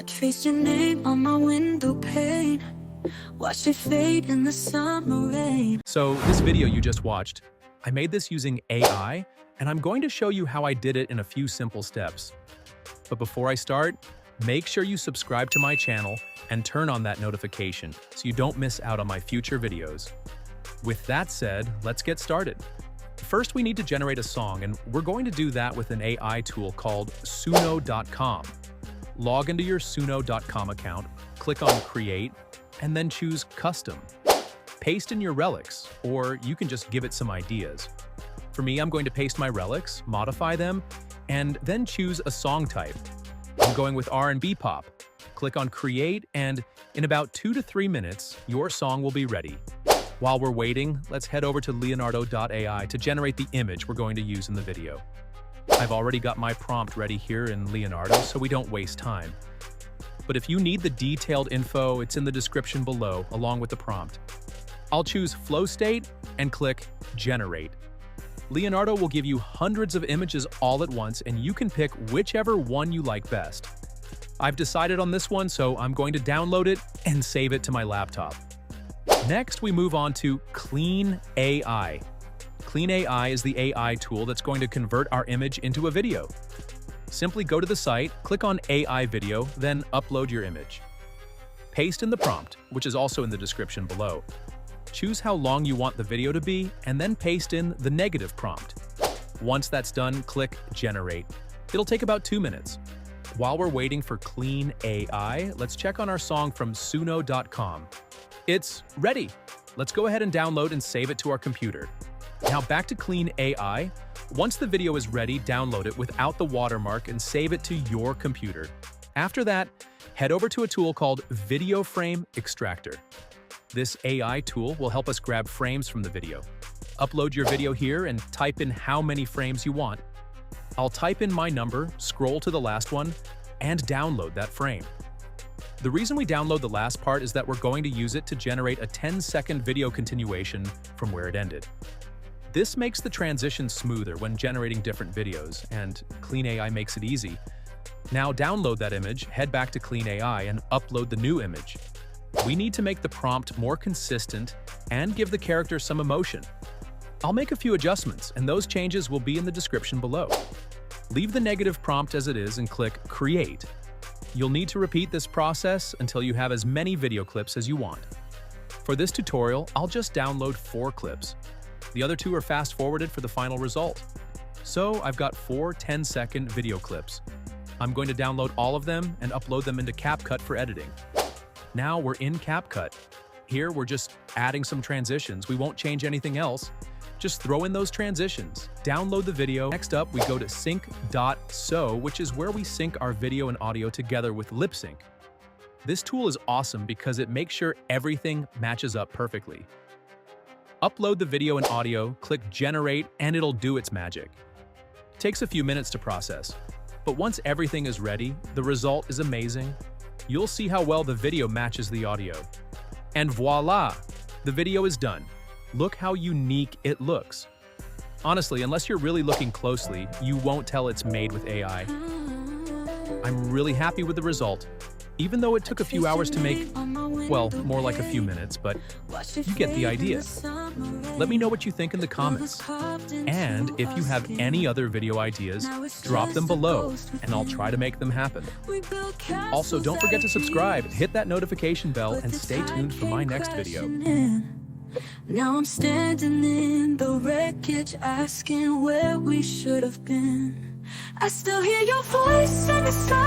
traced your name on my window pane. Watch it fade in the summer rain. So this video you just watched, I made this using AI, and I'm going to show you how I did it in a few simple steps. But before I start, make sure you subscribe to my channel and turn on that notification so you don't miss out on my future videos. With that said, let's get started. First, we need to generate a song, and we're going to do that with an AI tool called Sync.so. Log into your Sync.so account, click on Create, and then choose Custom. Paste in your relics, or you can just give it some ideas. For me, I'm going to paste my relics, modify them, and then choose a song type. I'm going with R&B pop. Click on Create, and in about 2 to 3 minutes, your song will be ready. While we're waiting, let's head over to Leonardo.ai to generate the image we're going to use in the video. I've already got my prompt ready here in Leonardo, so we don't waste time. But if you need the detailed info, it's in the description below, along with the prompt. I'll choose Flow State and click Generate. Leonardo will give you hundreds of images all at once, and you can pick whichever one you like best. I've decided on this one, so I'm going to download it and save it to my laptop. Next, we move on to Kling AI. Kling AI is the AI tool that's going to convert our image into a video. Simply go to the site, click on AI video, then upload your image. Paste in the prompt, which is also in the description below. Choose how long you want the video to be, and then paste in the negative prompt. Once that's done, click Generate. It'll take about 2 minutes. While we're waiting for Kling AI, let's check on our song from Sync.so. It's ready. Let's go ahead and download and save it to our computer. Now back to Kling AI. Once the video is ready, download it without the watermark and save it to your computer. After that, head over to a tool called Video Frame Extractor. This AI tool will help us grab frames from the video. Upload your video here and type in how many frames you want. I'll type in my number, scroll to the last one, and download that frame. The reason we download the last part is that we're going to use it to generate a 10-second video continuation from where it ended. This makes the transition smoother when generating different videos, and Kling AI makes it easy. Now download that image, head back to Kling AI, and upload the new image. We need to make the prompt more consistent and give the character some emotion. I'll make a few adjustments, and those changes will be in the description below. Leave the negative prompt as it is and click Create. You'll need to repeat this process until you have as many video clips as you want. For this tutorial, I'll just download 4 clips. The other 2 are fast-forwarded for the final result. So I've got 4 10-second video clips. I'm going to download all of them and upload them into CapCut for editing. Now we're in CapCut. Here we're just adding some transitions. We won't change anything else. Just throw in those transitions. Download the video. Next up, we go to Sync.so, which is where we sync our video and audio together with lip sync. This tool is awesome because it makes sure everything matches up perfectly. Upload the video and audio, click Generate, and it'll do its magic. It takes a few minutes to process, but once everything is ready, the result is amazing. You'll see how well the video matches the audio. And voila! The video is done. Look how unique it looks. Honestly, unless you're really looking closely, you won't tell it's made with AI. I'm really happy with the result, even though it took a few hours to make, well, more like a few minutes, but you get the idea. Let me know what you think in the comments. And if you have any other video ideas, drop them below, and I'll try to make them happen. Also, don't forget to subscribe, hit that notification bell, and stay tuned for my next video. Now I'm standing in the wreckage, asking where we should have been. I still hear your voice in the sky.